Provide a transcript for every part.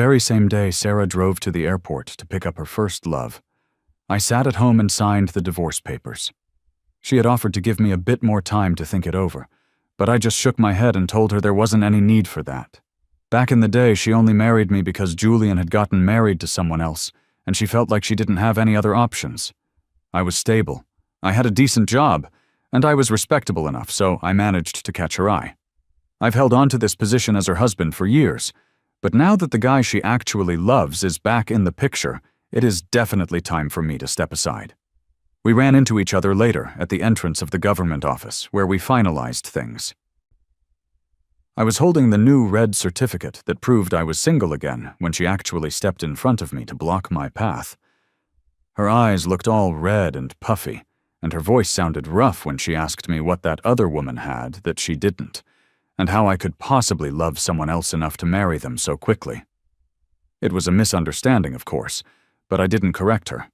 very same day Sarah drove to the airport to pick up her first love, I sat at home and signed the divorce papers. She had offered to give me a bit more time to think it over, but I just shook my head and told her there wasn't any need for that. Back in the day, she only married me because Julian had gotten married to someone else, and she felt like she didn't have any other options. I was stable, I had a decent job, and I was respectable enough, so I managed to catch her eye. I've held on to this position as her husband for years, but now that the guy she actually loves is back in the picture, it is definitely time for me to step aside. We ran into each other later at the entrance of the government office, where we finalized things. I was holding the new red certificate that proved I was single again when she actually stepped in front of me to block my path. Her eyes looked all red and puffy, and her voice sounded rough when she asked me what that other woman had that she didn't, and how I could possibly love someone else enough to marry them so quickly. It was a misunderstanding, of course, but I didn't correct her.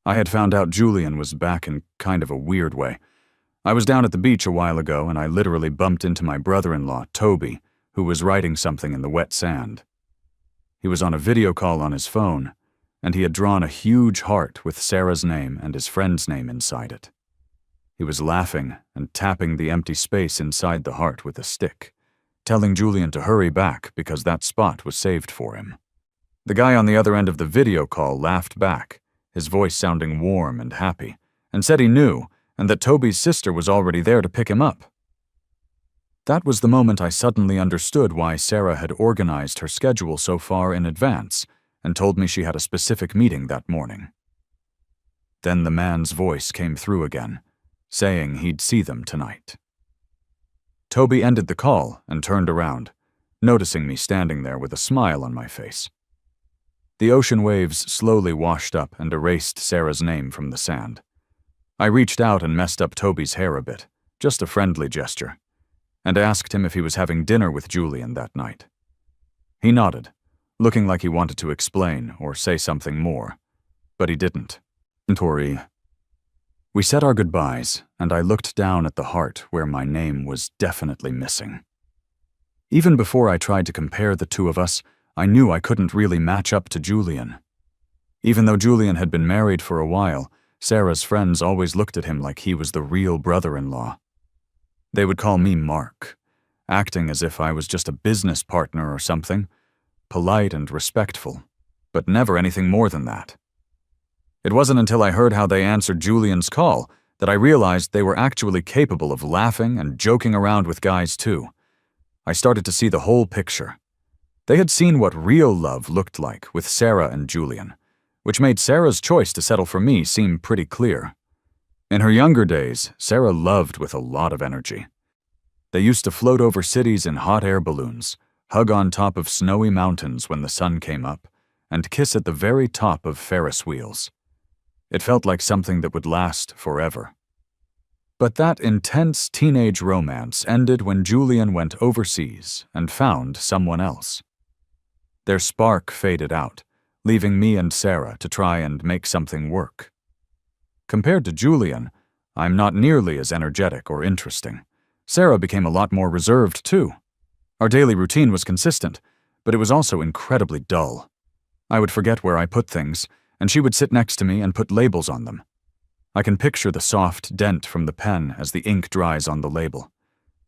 I had found out Julian was back in kind of a weird way. I was down at the beach a while ago and I literally bumped into my brother-in-law, Toby, who was writing something in the wet sand. He was on a video call on his phone, and he had drawn a huge heart with Sarah's name and his friend's name inside it. He was laughing and tapping the empty space inside the heart with a stick, telling Julian to hurry back because that spot was saved for him. The guy on the other end of the video call laughed back, his voice sounding warm and happy, and said he knew, and that Toby's sister was already there to pick him up. That was the moment I suddenly understood why Sarah had organized her schedule so far in advance and told me she had a specific meeting that morning. Then the man's voice came through again, saying he'd see them tonight. Toby ended the call and turned around, noticing me standing there with a smile on my face. The ocean waves slowly washed up and erased Sarah's name from the sand. I reached out and messed up Toby's hair a bit, just a friendly gesture, and asked him if he was having dinner with Julian that night. He nodded, looking like he wanted to explain or say something more, but he didn't. Tori. We said our goodbyes, and I looked down at the heart where my name was definitely missing. Even before I tried to compare the two of us, I knew I couldn't really match up to Julian. Even though Julian had been married for a while, Sarah's friends always looked at him like he was the real brother-in-law. They would call me Mark, acting as if I was just a business partner or something, polite and respectful, but never anything more than that. It wasn't until I heard how they answered Julian's call that I realized they were actually capable of laughing and joking around with guys too. I started to see the whole picture. They had seen what real love looked like with Sarah and Julian, which made Sarah's choice to settle for me seem pretty clear. In her younger days, Sarah loved with a lot of energy. They used to float over cities in hot air balloons, hug on top of snowy mountains when the sun came up, and kiss at the very top of Ferris wheels. It felt like something that would last forever. But that intense teenage romance ended when Julian went overseas and found someone else. Their spark faded out, leaving me and Sarah to try and make something work. Compared to Julian, I'm not nearly as energetic or interesting. Sarah became a lot more reserved, too. Our daily routine was consistent, but it was also incredibly dull. I would forget where I put things, and she would sit next to me and put labels on them. I can picture the soft dent from the pen as the ink dries on the label.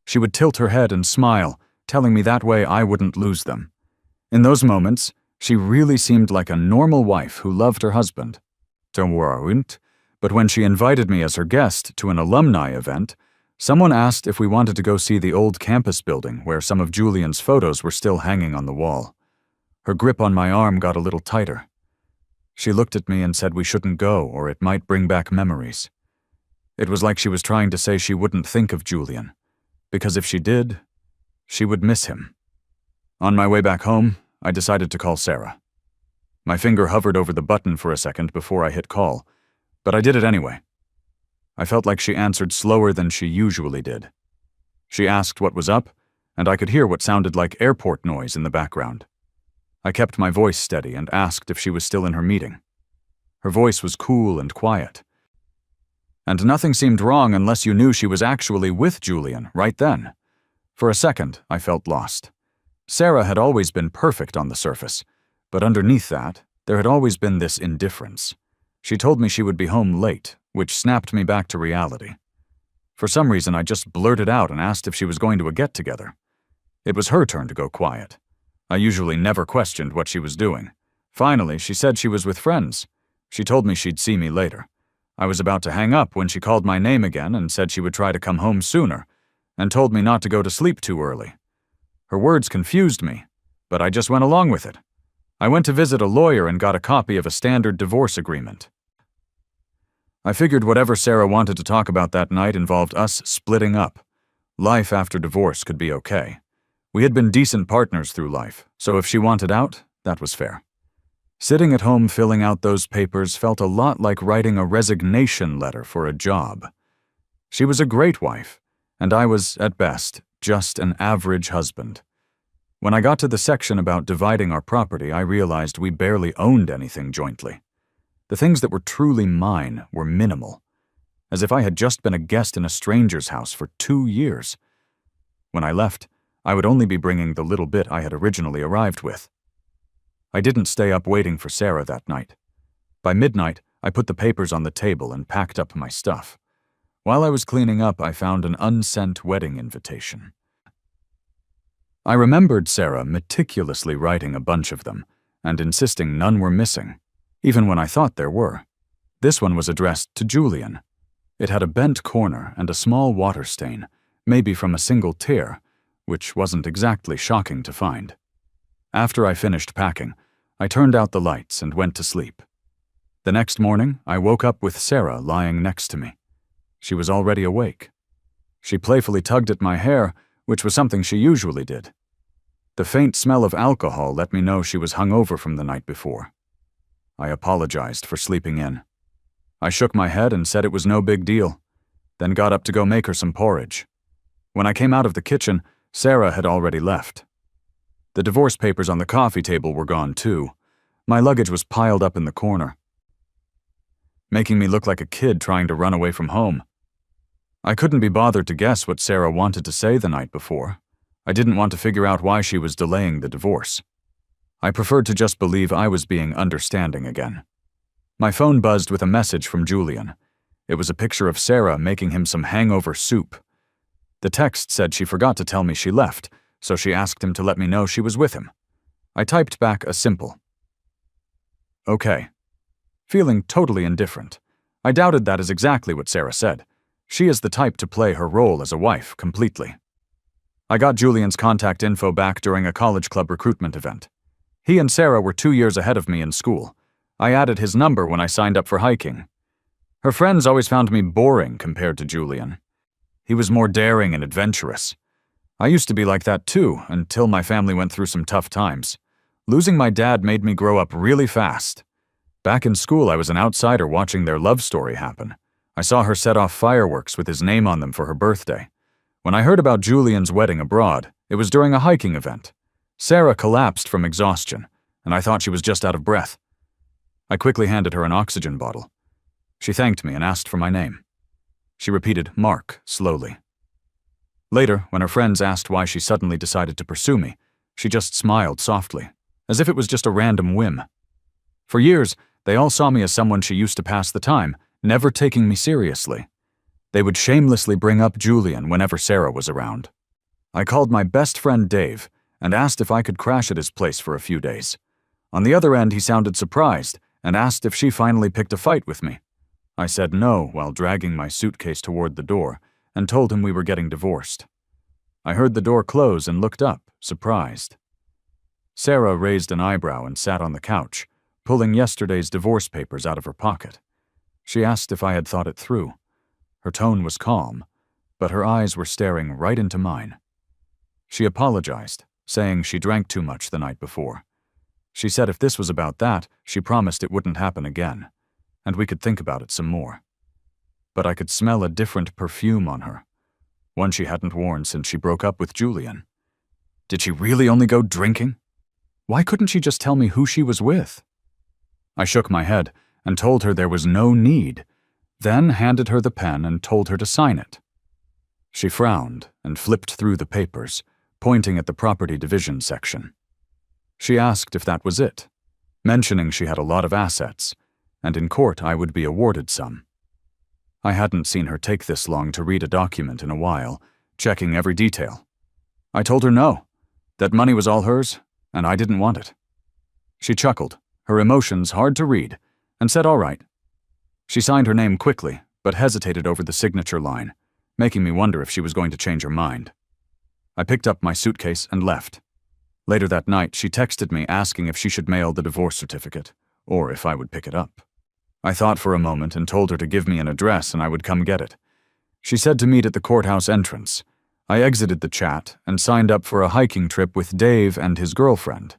She would tilt her head and smile, telling me that way I wouldn't lose them. In those moments, she really seemed like a normal wife who loved her husband. But when she invited me as her guest to an alumni event, someone asked if we wanted to go see the old campus building where some of Julian's photos were still hanging on the wall. Her grip on my arm got a little tighter. She looked at me and said we shouldn't go or it might bring back memories. It was like she was trying to say she wouldn't think of Julian, because if she did, she would miss him. On my way back home, I decided to call Sarah. My finger hovered over the button for a second before I hit call, but I did it anyway. I felt like she answered slower than she usually did. She asked what was up, and I could hear what sounded like airport noise in the background. I kept my voice steady and asked if she was still in her meeting. Her voice was cool and quiet. And nothing seemed wrong unless you knew she was actually with Julian right then. For a second, I felt lost. Sarah had always been perfect on the surface, But underneath that, there had always been this indifference. She told me she would be home late, which snapped me back to reality. For some reason, I just blurted out and asked if she was going to a get-together. It was her turn to go quiet. I usually never questioned what she was doing. Finally, she said she was with friends. She told me she'd see me later. I was about to hang up when she called my name again and said she would try to come home sooner, and told me not to go to sleep too early. Her words confused me, but I just went along with it. I went to visit a lawyer and got a copy of a standard divorce agreement. I figured whatever Sarah wanted to talk about that night involved us splitting up. Life after divorce could be okay. We had been decent partners through life, so if she wanted out, that was fair. Sitting at home filling out those papers felt a lot like writing a resignation letter for a job. She was a great wife, and I was, at best, just an average husband. When I got to the section about dividing our property, I realized we barely owned anything jointly. The things that were truly mine were minimal, as if I had just been a guest in a stranger's house for 2 years. When I left, I would only be bringing the little bit I had originally arrived with. I didn't stay up waiting for Sarah that night. By midnight, I put the papers on the table and packed up my stuff. While I was cleaning up, I found an unsent wedding invitation. I remembered Sarah meticulously writing a bunch of them and insisting none were missing, even when I thought there were. This one was addressed to Julian. It had a bent corner and a small water stain, maybe from a single tear, which wasn't exactly shocking to find. After I finished packing, I turned out the lights and went to sleep. The next morning, I woke up with Sarah lying next to me. She was already awake. She playfully tugged at my hair, which was something she usually did. The faint smell of alcohol let me know she was hungover from the night before. I apologized for sleeping in. I shook my head and said it was no big deal, then got up to go make her some porridge. When I came out of the kitchen, Sarah had already left. The divorce papers on the coffee table were gone too. My luggage was piled up in the corner, making me look like a kid trying to run away from home. I couldn't be bothered to guess what Sarah wanted to say the night before. I didn't want to figure out why she was delaying the divorce. I preferred to just believe I was being understanding again. My phone buzzed with a message from Julian. It was a picture of Sarah making him some hangover soup. The text said she forgot to tell me she left, so she asked him to let me know she was with him. I typed back a simple "Okay," feeling totally indifferent. I doubted that is exactly what Sarah said. She is the type to play her role as a wife completely. I got Julian's contact info back during a college club recruitment event. He and Sarah were 2 years ahead of me in school. I added his number when I signed up for hiking. Her friends always found me boring compared to Julian. He was more daring and adventurous. I used to be like that too, until my family went through some tough times. Losing my dad made me grow up really fast. Back in school, I was an outsider watching their love story happen. I saw her set off fireworks with his name on them for her birthday. When I heard about Julian's wedding abroad, it was during a hiking event. Sarah collapsed from exhaustion, and I thought she was just out of breath. I quickly handed her an oxygen bottle. She thanked me and asked for my name. She repeated Mark slowly. Later, when her friends asked why she suddenly decided to pursue me, she just smiled softly, as if it was just a random whim. For years, they all saw me as someone she used to pass the time, never taking me seriously. They would shamelessly bring up Julian whenever Sarah was around. I called my best friend Dave and asked if I could crash at his place for a few days. On the other end, he sounded surprised and asked if she finally picked a fight with me. I said no while dragging my suitcase toward the door and told him we were getting divorced. I heard the door close and looked up, surprised. Sarah raised an eyebrow and sat on the couch, pulling yesterday's divorce papers out of her pocket. She asked if I had thought it through. Her tone was calm, but her eyes were staring right into mine. She apologized, saying she drank too much the night before. She said if this was about that, she promised it wouldn't happen again, and we could think about it some more. But I could smell a different perfume on her, one she hadn't worn since she broke up with Julian. Did she really only go drinking? Why couldn't she just tell me who she was with? I shook my head and told her there was no need, then handed her the pen and told her to sign it. She frowned and flipped through the papers, pointing at the property division section. She asked if that was it, mentioning she had a lot of assets, and in court I would be awarded some. I hadn't seen her take this long to read a document in a while, checking every detail. I told her no, that money was all hers, and I didn't want it. She chuckled, her emotions hard to read, and said all right. She signed her name quickly, but hesitated over the signature line, making me wonder if she was going to change her mind. I picked up my suitcase and left. Later that night, she texted me asking if she should mail the divorce certificate, or if I would pick it up. I thought for a moment and told her to give me an address and I would come get it. She said to meet at the courthouse entrance. I exited the chat and signed up for a hiking trip with Dave and his girlfriend.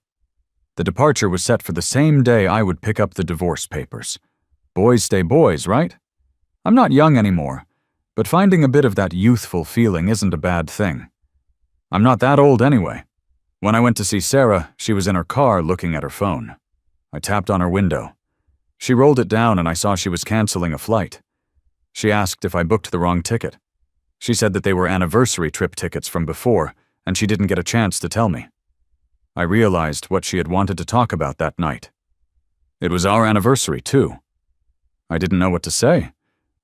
The departure was set for the same day I would pick up the divorce papers. Boys stay boys, right? I'm not young anymore, but finding a bit of that youthful feeling isn't a bad thing. I'm not that old anyway. When I went to see Sarah, she was in her car looking at her phone. I tapped on her window. She rolled it down and I saw she was canceling a flight. She asked if I booked the wrong ticket. She said that they were anniversary trip tickets from before, and she didn't get a chance to tell me. I realized what she had wanted to talk about that night. It was our anniversary, too. I didn't know what to say,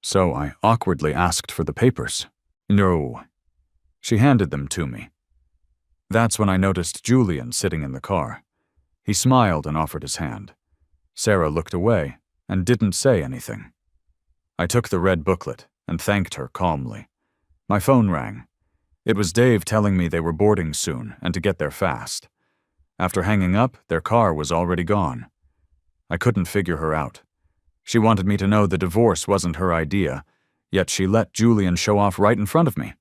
so I awkwardly asked for the papers. No. She handed them to me. That's when I noticed Julian sitting in the car. He smiled and offered his hand. Sarah looked away and didn't say anything. I took the red booklet and thanked her calmly. My phone rang. It was Dave telling me they were boarding soon and to get there fast. After hanging up, their car was already gone. I couldn't figure her out. She wanted me to know the divorce wasn't her idea, yet she let Julian show off right in front of me.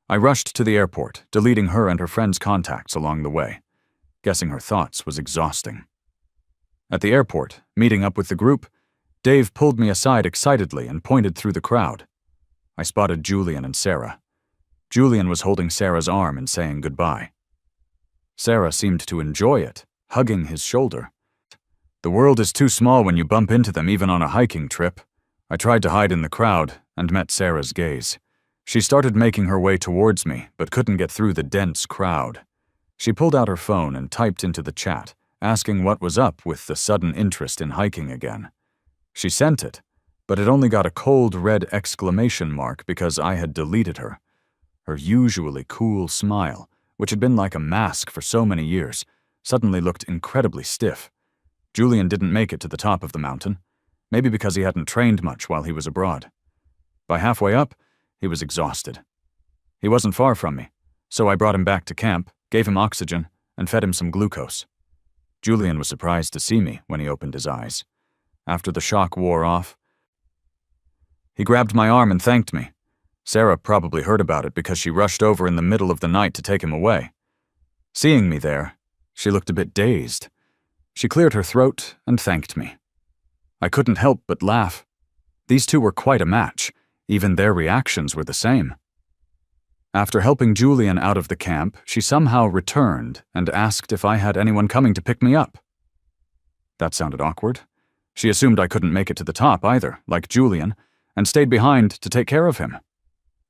I rushed to the airport, deleting her and her friend's contacts along the way. Guessing her thoughts was exhausting. At the airport, meeting up with the group, Dave pulled me aside excitedly and pointed through the crowd. I spotted Julian and Sarah. Julian was holding Sarah's arm and saying goodbye. Sarah seemed to enjoy it, hugging his shoulder. The world is too small when you bump into them even on a hiking trip. I tried to hide in the crowd and met Sarah's gaze. She started making her way towards me, but couldn't get through the dense crowd. She pulled out her phone and typed into the chat, asking what was up with the sudden interest in hiking again. She sent it, but it only got a cold red exclamation mark because I had deleted her. Her usually cool smile, which had been like a mask for so many years, suddenly looked incredibly stiff. Julian didn't make it to the top of the mountain, maybe because he hadn't trained much while he was abroad. By halfway up, he was exhausted. He wasn't far from me, so I brought him back to camp, gave him oxygen, and fed him some glucose. Julian was surprised to see me when he opened his eyes. After the shock wore off, he grabbed my arm and thanked me. Sarah probably heard about it because she rushed over in the middle of the night to take him away. Seeing me there, she looked a bit dazed. She cleared her throat and thanked me. I couldn't help but laugh. These two were quite a match. Even their reactions were the same. After helping Julian out of the camp, she somehow returned and asked if I had anyone coming to pick me up. That sounded awkward. She assumed I couldn't make it to the top either, like Julian, and stayed behind to take care of him.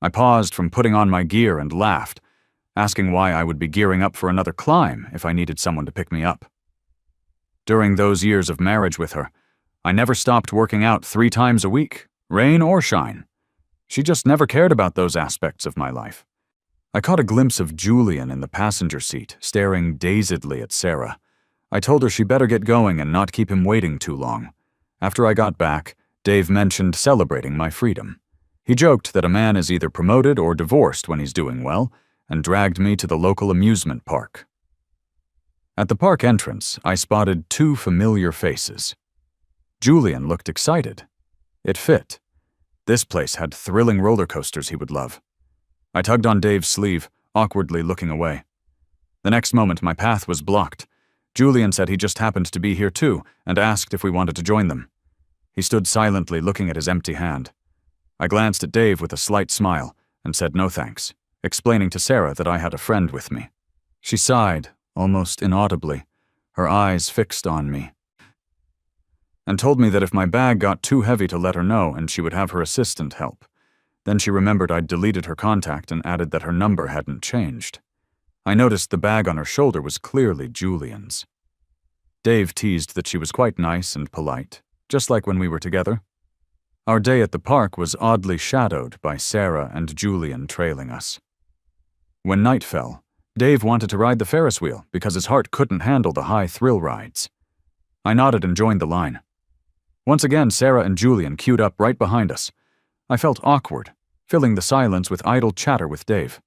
I paused from putting on my gear and laughed, asking why I would be gearing up for another climb if I needed someone to pick me up. During those years of marriage with her, I never stopped working out 3 times a week, rain or shine. She just never cared about those aspects of my life. I caught a glimpse of Julian in the passenger seat, staring dazedly at Sarah. I told her she better get going and not keep him waiting too long. After I got back, Dave mentioned celebrating my freedom. He joked that a man is either promoted or divorced when he's doing well, and dragged me to the local amusement park. At the park entrance, I spotted 2 familiar faces. Julian looked excited. It fit. This place had thrilling roller coasters he would love. I tugged on Dave's sleeve, awkwardly looking away. The next moment, my path was blocked. Julian said he just happened to be here too, and asked if we wanted to join them. He stood silently looking at his empty hand. I glanced at Dave with a slight smile and said no thanks, explaining to Sarah that I had a friend with me. She sighed, almost inaudibly, her eyes fixed on me, and told me that if my bag got too heavy to let her know and she would have her assistant help. Then she remembered I'd deleted her contact and added that her number hadn't changed. I noticed the bag on her shoulder was clearly Julian's. Dave teased that she was quite nice and polite, just like when we were together. Our day at the park was oddly shadowed by Sarah and Julian trailing us. When night fell, Dave wanted to ride the Ferris wheel because his heart couldn't handle the high thrill rides. I nodded and joined the line. Once again, Sarah and Julian queued up right behind us. I felt awkward, filling the silence with idle chatter with Dave.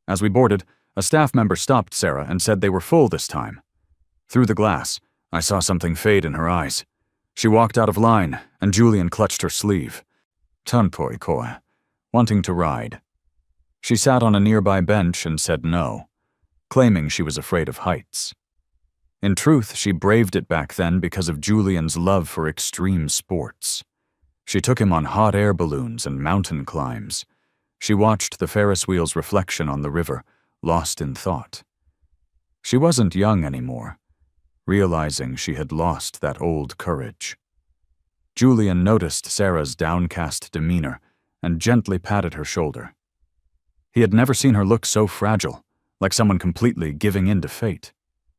As we boarded, a staff member stopped Sarah and said they were full this time. Through the glass, I saw something fade in her eyes. She walked out of line, and Julian clutched her sleeve. Tunpoi koe, wanting to ride. She sat on a nearby bench and said no, claiming she was afraid of heights. In truth, she braved it back then because of Julian's love for extreme sports. She took him on hot air balloons and mountain climbs. She watched the Ferris wheel's reflection on the river, lost in thought. She wasn't young anymore, realizing she had lost that old courage. Julian noticed Sarah's downcast demeanor and gently patted her shoulder. He had never seen her look so fragile, like someone completely giving in to fate.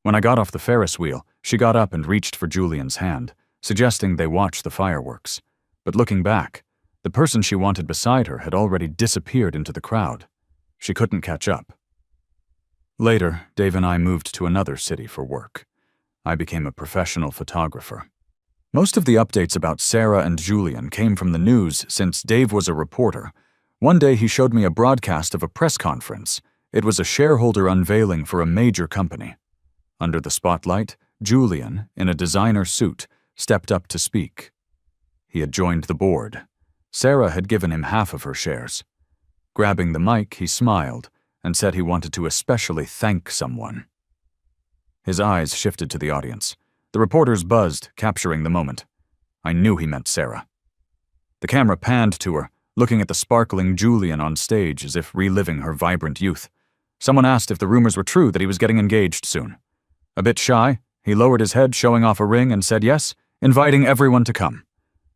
When I got off the Ferris wheel, she got up and reached for Julian's hand, suggesting they watch the fireworks. But looking back, the person she wanted beside her had already disappeared into the crowd. She couldn't catch up. Later, Dave and I moved to another city for work. I became a professional photographer. Most of the updates about Sarah and Julian came from the news since Dave was a reporter. One day he showed me a broadcast of a press conference. It was a shareholder unveiling for a major company. Under the spotlight, Julian, in a designer suit, stepped up to speak. He had joined the board. Sarah had given him half of her shares. Grabbing the mic, he smiled and said he wanted to especially thank someone. His eyes shifted to the audience. The reporters buzzed, capturing the moment. I knew he meant Sarah. The camera panned to her, looking at the sparkling Julian on stage as if reliving her vibrant youth. Someone asked if the rumors were true that he was getting engaged soon. A bit shy, he lowered his head, showing off a ring, and said yes, inviting everyone to come.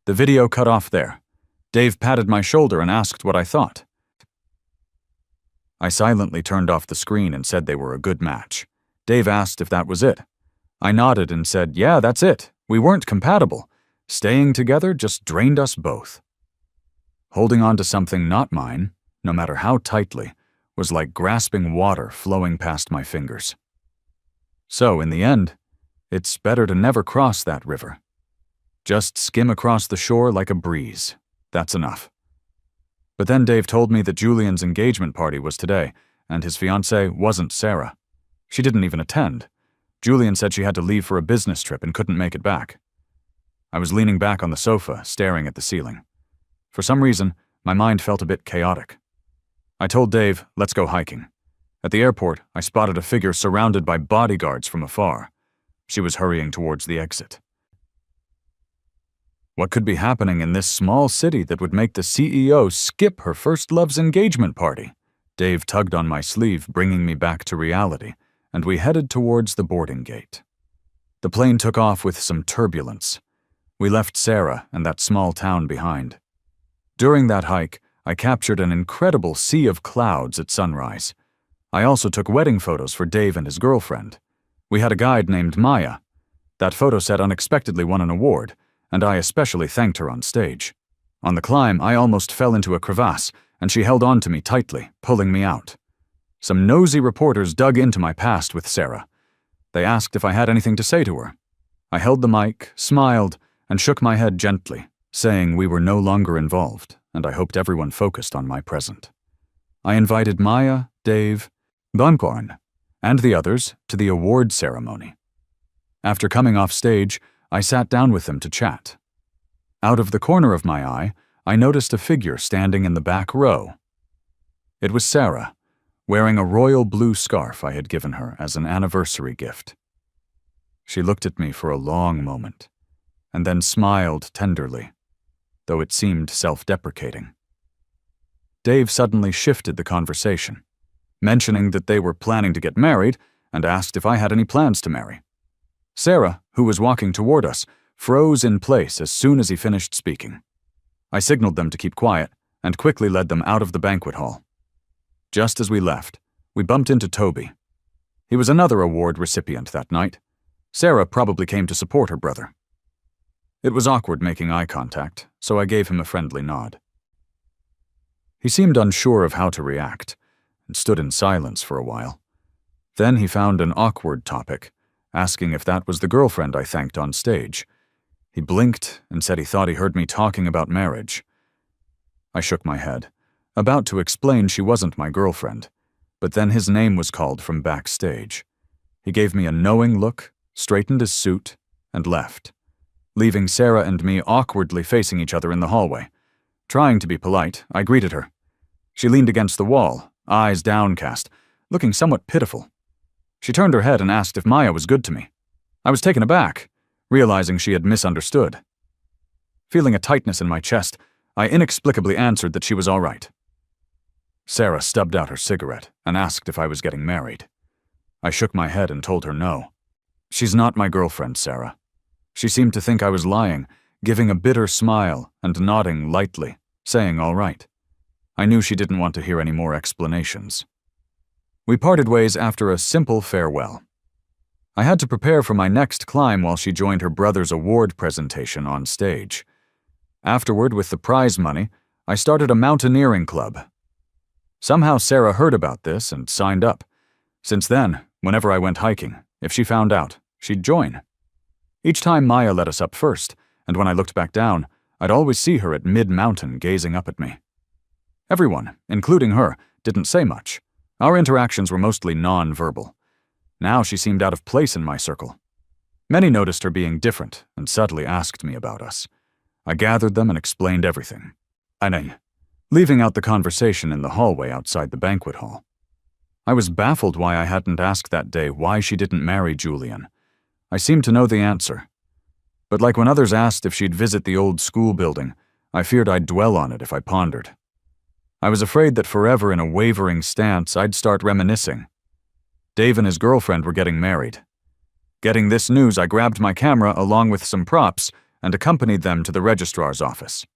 The video cut off there. Dave patted my shoulder and asked what I thought. I silently turned off the screen and said they were a good match. Dave asked if that was it. I nodded and said, yeah, that's it. We weren't compatible. Staying together just drained us both. Holding on to something not mine, no matter how tightly, was like grasping water flowing past my fingers. So, in the end, it's better to never cross that river. Just skim across the shore like a breeze. That's enough. But then Dave told me that Julian's engagement party was today, and his fiancée wasn't Sarah. She didn't even attend. Julian said she had to leave for a business trip and couldn't make it back. I was leaning back on the sofa, staring at the ceiling. For some reason, my mind felt a bit chaotic. I told Dave, let's go hiking. At the airport, I spotted a figure surrounded by bodyguards from afar. She was hurrying towards the exit. What could be happening in this small city that would make the CEO skip her first love's engagement party? Dave tugged on my sleeve, bringing me back to reality, and we headed towards the boarding gate. The plane took off with some turbulence. We left Sarah and that small town behind. During that hike, I captured an incredible sea of clouds at sunrise. I also took wedding photos for Dave and his girlfriend. We had a guide named Maya. That photo set unexpectedly won an award, and I especially thanked her on stage. On the climb, I almost fell into a crevasse, and she held on to me tightly, pulling me out. Some nosy reporters dug into my past with Sarah. They asked if I had anything to say to her. I held the mic, smiled, and shook my head gently, saying we were no longer involved, and I hoped everyone focused on my present. I invited Maya, Dave, Donkorn, and the others to the award ceremony. After coming off stage, I sat down with them to chat. Out of the corner of my eye, I noticed a figure standing in the back row. It was Sarah, wearing a royal blue scarf I had given her as an anniversary gift. She looked at me for a long moment, and then smiled tenderly, though it seemed self-deprecating. Dave suddenly shifted the conversation, mentioning that they were planning to get married, and asked if I had any plans to marry. Sarah, who was walking toward us, froze in place as soon as he finished speaking. I signaled them to keep quiet and quickly led them out of the banquet hall. Just as we left, we bumped into Toby. He was another award recipient that night. Sarah probably came to support her brother. It was awkward making eye contact, so I gave him a friendly nod. He seemed unsure of how to react, and stood in silence for a while. Then he found an awkward topic, asking if that was the girlfriend I thanked on stage. He blinked and said he thought he heard me talking about marriage. I shook my head, about to explain she wasn't my girlfriend, but then his name was called from backstage. He gave me a knowing look, straightened his suit, and left, leaving Sarah and me awkwardly facing each other in the hallway. Trying to be polite, I greeted her. She leaned against the wall, eyes downcast, looking somewhat pitiful. She turned her head and asked if Maya was good to me. I was taken aback, realizing she had misunderstood. Feeling a tightness in my chest, I inexplicably answered that she was all right. Sarah stubbed out her cigarette and asked if I was getting married. I shook my head and told her no. She's not my girlfriend, Sarah. She seemed to think I was lying, giving a bitter smile and nodding lightly, saying all right. I knew she didn't want to hear any more explanations. We parted ways after a simple farewell. I had to prepare for my next climb while she joined her brother's award presentation on stage. Afterward, with the prize money, I started a mountaineering club. Somehow Sarah heard about this and signed up. Since then, whenever I went hiking, if she found out, she'd join. Each time Maya let us up first, and when I looked back down, I'd always see her at mid-mountain gazing up at me. Everyone, including her, didn't say much. Our interactions were mostly non-verbal. Now she seemed out of place in my circle. Many noticed her being different and subtly asked me about us. I gathered them and explained everything. Leaving out the conversation in the hallway outside the banquet hall. I was baffled why I hadn't asked that day why she didn't marry Julian. I seemed to know the answer. But like when others asked if she'd visit the old school building, I feared I'd dwell on it if I pondered. I was afraid that forever in a wavering stance, I'd start reminiscing. Dave and his girlfriend were getting married. Getting this news, I grabbed my camera along with some props and accompanied them to the registrar's office.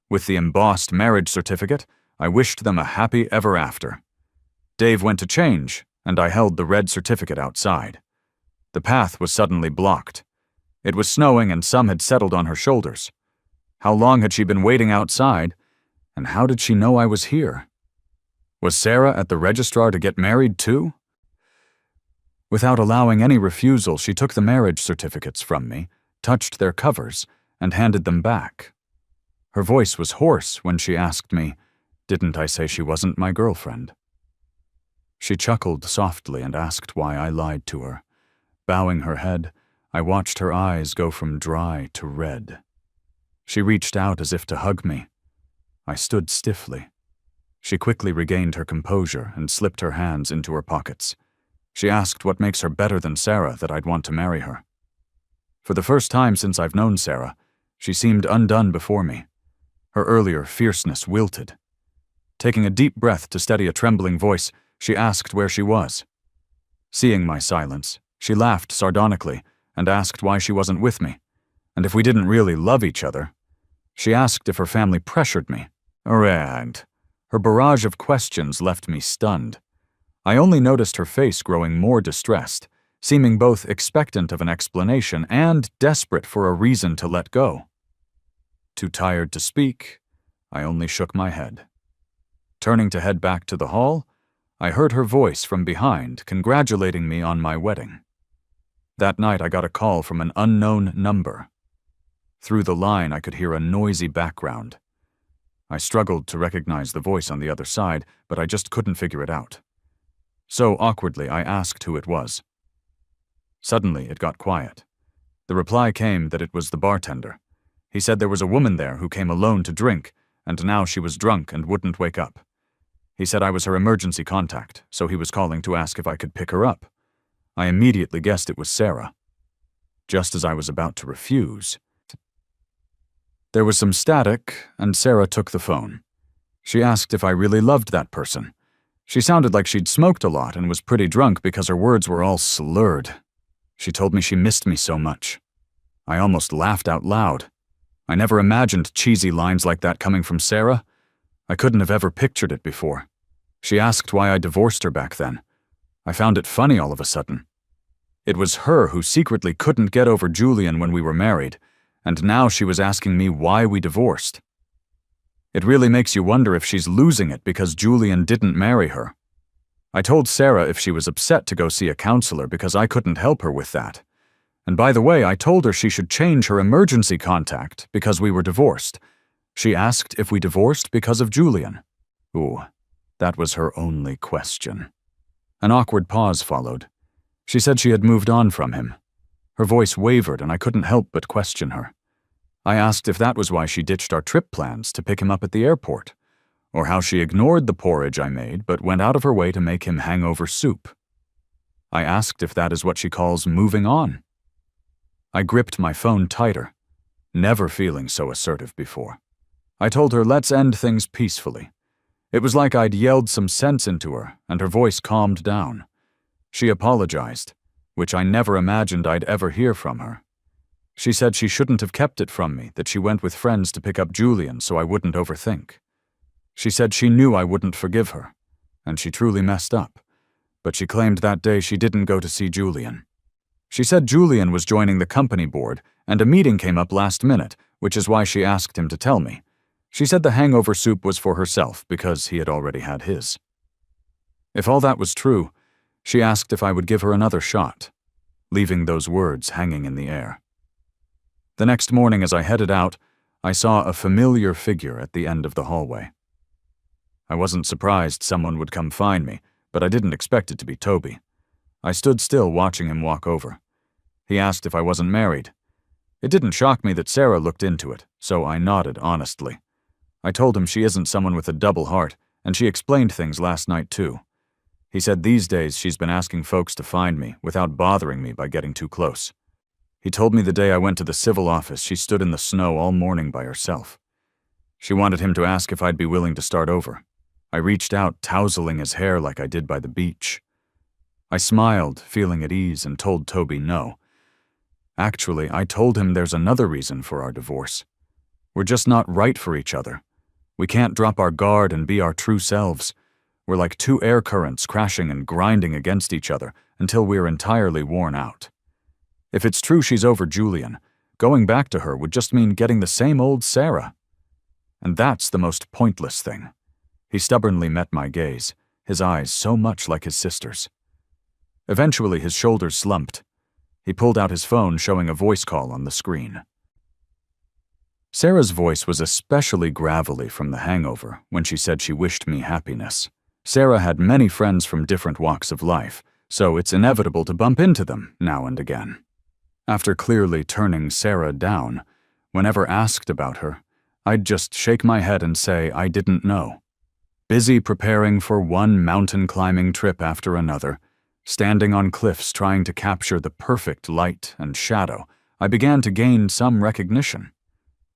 With the embossed marriage certificate, I wished them a happy ever after. Dave went to change, and I held the red certificate outside. The path was suddenly blocked. It was snowing and some had settled on her shoulders. How long had she been waiting outside? And how did she know I was here? Was Sarah at the registrar to get married too? Without allowing any refusal, she took the marriage certificates from me, touched their covers, and handed them back. Her voice was hoarse when she asked me, "Didn't I say she wasn't my girlfriend?" She chuckled softly and asked why I lied to her. Bowing her head, I watched her eyes go from dry to red. She reached out as if to hug me. I stood stiffly. She quickly regained her composure and slipped her hands into her pockets. She asked what makes her better than Sarah that I'd want to marry her. For the first time since I've known Sarah, she seemed undone before me. Her earlier fierceness wilted. Taking a deep breath to steady a trembling voice, she asked where she was. Seeing my silence, she laughed sardonically and asked why she wasn't with me, and if we didn't really love each other. She asked if her family pressured me. And her barrage of questions left me stunned. I only noticed her face growing more distressed, seeming both expectant of an explanation and desperate for a reason to let go. Too tired to speak, I only shook my head. Turning to head back to the hall, I heard her voice from behind congratulating me on my wedding. That night I got a call from an unknown number. Through the line I could hear a noisy background. I struggled to recognize the voice on the other side, but I just couldn't figure it out. So awkwardly I asked who it was. Suddenly it got quiet. The reply came that it was the bartender. He said there was a woman there who came alone to drink, and now she was drunk and wouldn't wake up. He said I was her emergency contact, so he was calling to ask if I could pick her up. I immediately guessed it was Sarah. Just as I was about to refuse, there was some static, and Sarah took the phone. She asked if I really loved that person. She sounded like she'd smoked a lot and was pretty drunk because her words were all slurred. She told me she missed me so much. I almost laughed out loud. I never imagined cheesy lines like that coming from Sarah. I couldn't have ever pictured it before. She asked why I divorced her back then. I found it funny all of a sudden. It was her who secretly couldn't get over Julian when we were married, and now she was asking me why we divorced. It really makes you wonder if she's losing it because Julian didn't marry her. I told Sarah if she was upset to go see a counselor because I couldn't help her with that. And by the way, I told her she should change her emergency contact because we were divorced. She asked if we divorced because of Julian. Ooh, that was her only question. An awkward pause followed. She said she had moved on from him. Her voice wavered and I couldn't help but question her. I asked if that was why she ditched our trip plans to pick him up at the airport, or how she ignored the porridge I made but went out of her way to make him hangover soup. I asked if that is what she calls moving on. I gripped my phone tighter, never feeling so assertive before. I told her let's end things peacefully. It was like I'd yelled some sense into her, and her voice calmed down. She apologized, which I never imagined I'd ever hear from her. She said she shouldn't have kept it from me, that she went with friends to pick up Julian so I wouldn't overthink. She said she knew I wouldn't forgive her, and she truly messed up, but she claimed that day she didn't go to see Julian. She said Julian was joining the company board, and a meeting came up last minute, which is why she asked him to tell me. She said the hangover soup was for herself because he had already had his. If all that was true, she asked if I would give her another shot, leaving those words hanging in the air. The next morning as I headed out, I saw a familiar figure at the end of the hallway. I wasn't surprised someone would come find me, but I didn't expect it to be Toby. I stood still watching him walk over. He asked if I wasn't married. It didn't shock me that Sarah looked into it, so I nodded honestly. I told him she isn't someone with a double heart, and she explained things last night too. He said these days she's been asking folks to find me without bothering me by getting too close. He told me the day I went to the civil office she stood in the snow all morning by herself. She wanted him to ask if I'd be willing to start over. I reached out, tousling his hair like I did by the beach. I smiled, feeling at ease, and told Toby no. Actually, I told him there's another reason for our divorce. We're just not right for each other. We can't drop our guard and be our true selves. We're like two air currents crashing and grinding against each other until we're entirely worn out. If it's true she's over Julian, going back to her would just mean getting the same old Sarah. And that's the most pointless thing. He stubbornly met my gaze, his eyes so much like his sister's. Eventually his shoulders slumped. He pulled out his phone, showing a voice call on the screen. Sarah's voice was especially gravelly from the hangover when she said she wished me happiness. Sarah had many friends from different walks of life, so it's inevitable to bump into them now and again. After clearly turning Sarah down, whenever asked about her, I'd just shake my head and say I didn't know. Busy preparing for one mountain climbing trip after another, standing on cliffs trying to capture the perfect light and shadow, I began to gain some recognition.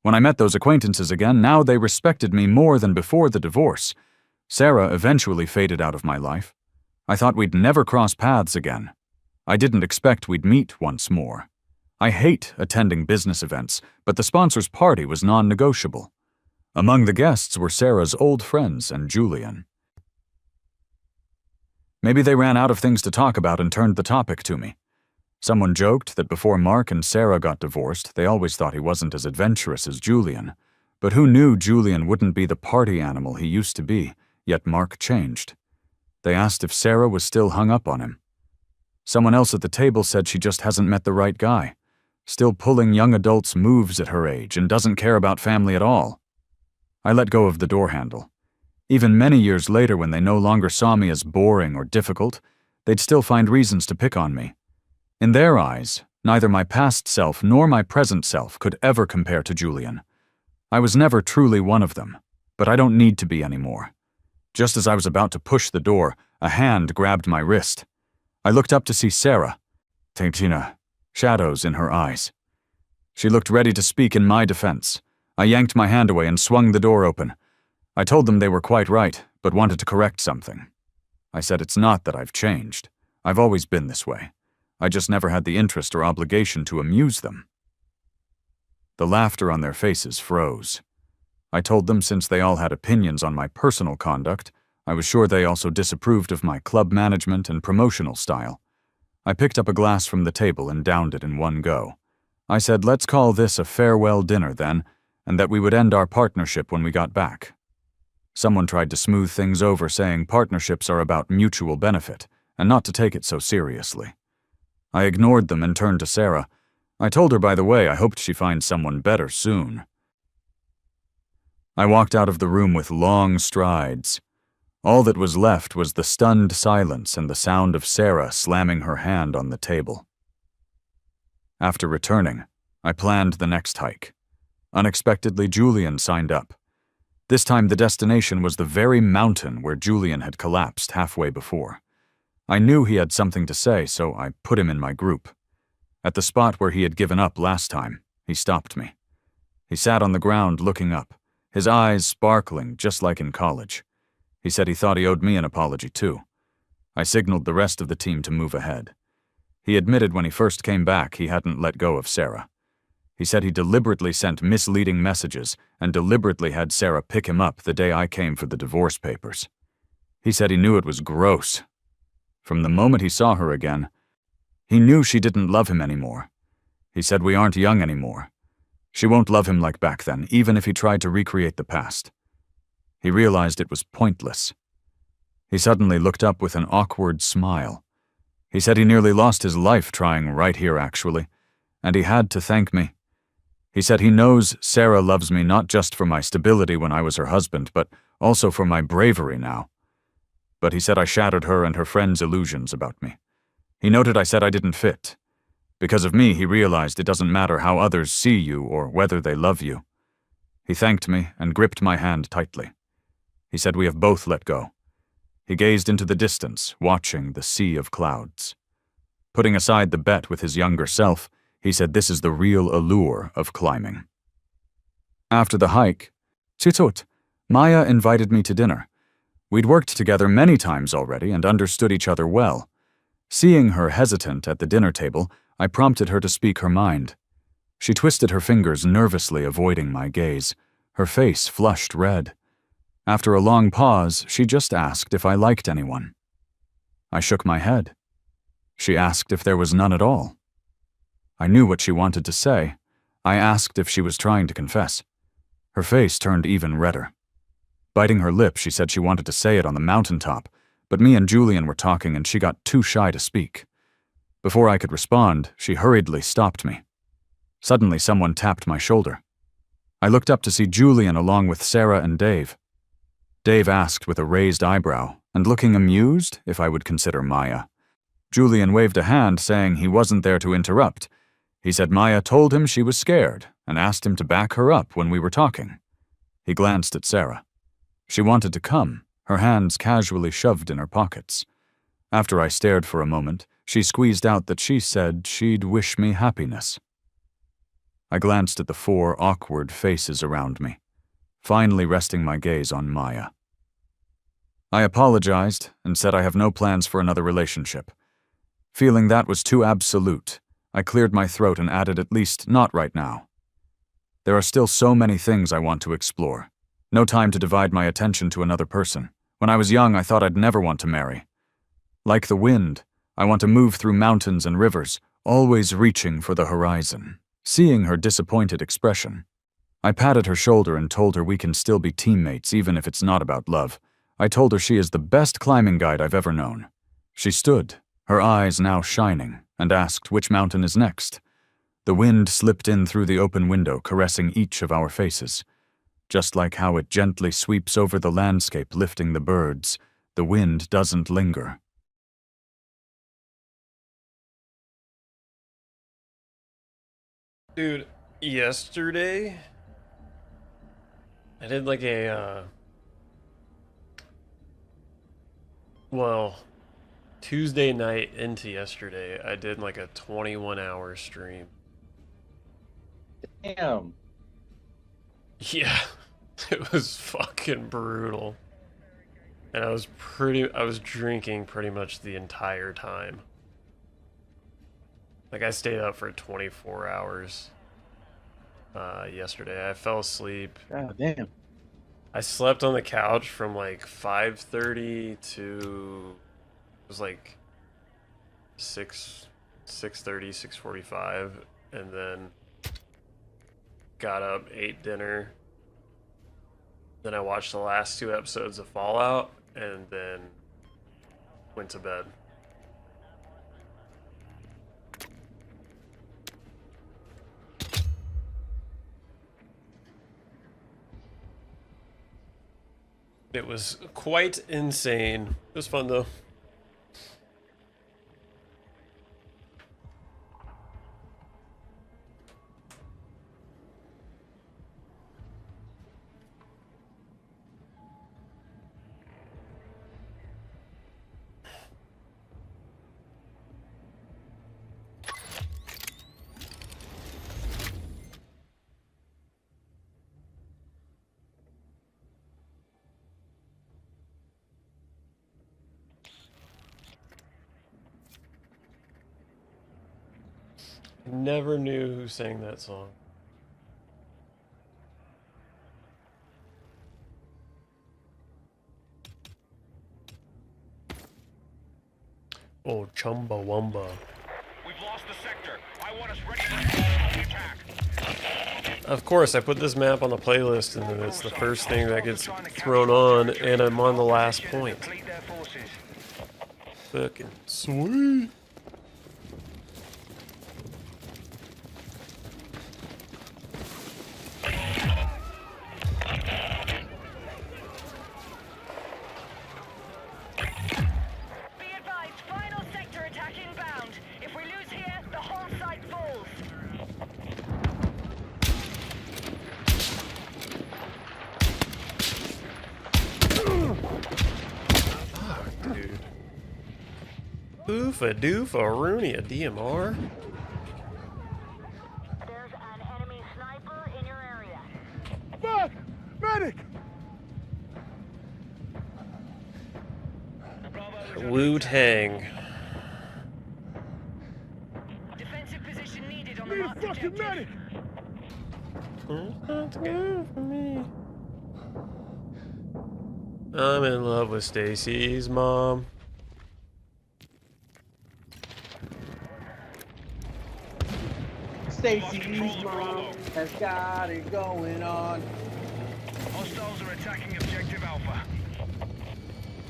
When I met those acquaintances again, now they respected me more than before the divorce. Sarah eventually faded out of my life. I thought we'd never cross paths again. I didn't expect we'd meet once more. I hate attending business events, but the sponsor's party was non-negotiable. Among the guests were Sarah's old friends and Julian. Maybe they ran out of things to talk about and turned the topic to me. Someone joked that before Mark and Sarah got divorced, they always thought he wasn't as adventurous as Julian. But who knew Julian wouldn't be the party animal he used to be, yet Mark changed. They asked if Sarah was still hung up on him. Someone else at the table said she just hasn't met the right guy, still pulling young adults' moves at her age and doesn't care about family at all. I let go of the door handle. Even many years later, when they no longer saw me as boring or difficult, they'd still find reasons to pick on me. In their eyes, neither my past self nor my present self could ever compare to Julian. I was never truly one of them, but I don't need to be anymore. Just as I was about to push the door, a hand grabbed my wrist. I looked up to see Sarah, Tina, shadows in her eyes. She looked ready to speak in my defense. I yanked my hand away and swung the door open. I told them they were quite right, but wanted to correct something. I said it's not that I've changed. I've always been this way. I just never had the interest or obligation to amuse them. The laughter on their faces froze. I told them since they all had opinions on my personal conduct, I was sure they also disapproved of my club management and promotional style. I picked up a glass from the table and downed it in one go. I said, let's call this a farewell dinner then, and that we would end our partnership when we got back. Someone tried to smooth things over, saying partnerships are about mutual benefit, and not to take it so seriously. I ignored them and turned to Sarah. I told her, by the way, I hoped she finds someone better soon. I walked out of the room with long strides. All that was left was the stunned silence and the sound of Sarah slamming her hand on the table. After returning, I planned the next hike. Unexpectedly, Julian signed up. This time the destination was the very mountain where Julian had collapsed halfway before. I knew he had something to say, so I put him in my group. At the spot where he had given up last time, he stopped me. He sat on the ground looking up, his eyes sparkling just like in college. He said he thought he owed me an apology too. I signaled the rest of the team to move ahead. He admitted when he first came back he hadn't let go of Sarah. He said he deliberately sent misleading messages and deliberately had Sarah pick him up the day I came for the divorce papers. He said he knew it was gross. From the moment he saw her again, he knew she didn't love him anymore. He said we aren't young anymore. She won't love him like back then, even if he tried to recreate the past. He realized it was pointless. He suddenly looked up with an awkward smile. He said he nearly lost his life trying right here, actually, and he had to thank me. He said he knows Sarah loves me not just for my stability when I was her husband, but also for my bravery now. But he said I shattered her and her friends' illusions about me. He noted I said I didn't fit. Because of me, he realized it doesn't matter how others see you or whether they love you. He thanked me and gripped my hand tightly. He said we have both let go. He gazed into the distance, watching the sea of clouds. Putting aside the bet with his younger self, he said this is the real allure of climbing. After the hike, Chitot, Maya invited me to dinner. We'd worked together many times already and understood each other well. Seeing her hesitant at the dinner table, I prompted her to speak her mind. She twisted her fingers nervously, avoiding my gaze. Her face flushed red. After a long pause, she just asked if I liked anyone. I shook my head. She asked if there was none at all. I knew what she wanted to say. I asked if she was trying to confess. Her face turned even redder. Biting her lip, she said she wanted to say it on the mountaintop, but me and Julian were talking and she got too shy to speak. Before I could respond, she hurriedly stopped me. Suddenly, someone tapped my shoulder. I looked up to see Julian along with Sarah and Dave. Dave asked with a raised eyebrow, and looking amused, if I would consider Maya. Julian waved a hand, saying he wasn't there to interrupt. He said Maya told him she was scared, and asked him to back her up when we were talking. He glanced at Sarah. She wanted to come, her hands casually shoved in her pockets. After I stared for a moment, she squeezed out that she said she'd wish me happiness. I glanced at the 4 awkward faces around me, finally resting my gaze on Maya. I apologized and said I have no plans for another relationship. Feeling that was too absolute, I cleared my throat and added at least not right now. There are still so many things I want to explore. No time to divide my attention to another person. When I was young, I thought I'd never want to marry. Like the wind, I want to move through mountains and rivers, always reaching for the horizon. Seeing her disappointed expression, I patted her shoulder and told her we can still be teammates even if it's not about love. I told her she is the best climbing guide I've ever known. She stood, her eyes now shining, and asked which mountain is next. The wind slipped in through the open window, caressing each of our faces. Just like how it gently sweeps over the landscape, lifting the birds, the wind doesn't linger. Dude, yesterday I did like well, Tuesday night into yesterday, I did like a 21-hour stream. Damn. Yeah, it was fucking brutal. And I was drinking pretty much the entire time. Like I stayed up for 24 hours yesterday. I fell asleep. God damn. I slept on the couch from like 5:30 to it was like 6:30, 6:45, and then got up, ate dinner. Then I watched the last 2 episodes of Fallout, and then went to bed. It was quite insane. It was fun though. Never knew who sang that song. Oh, Chumbawamba. We've lost the sector. I want us ready for the attack. Of course, I put this map on the playlist, and then it's the first thing that gets thrown on, and I'm on the last point. Fucking sweet. Oofa doofa Rooney, a DMR. There's an enemy sniper in your area. Fuck! Medic! Wu-Tang. Defensive position needed on the marked objective. Medic! That's good for me. I'm in love with Stacy's mom. Stacy's mom has got it going on. Hostiles are attacking objective Alpha.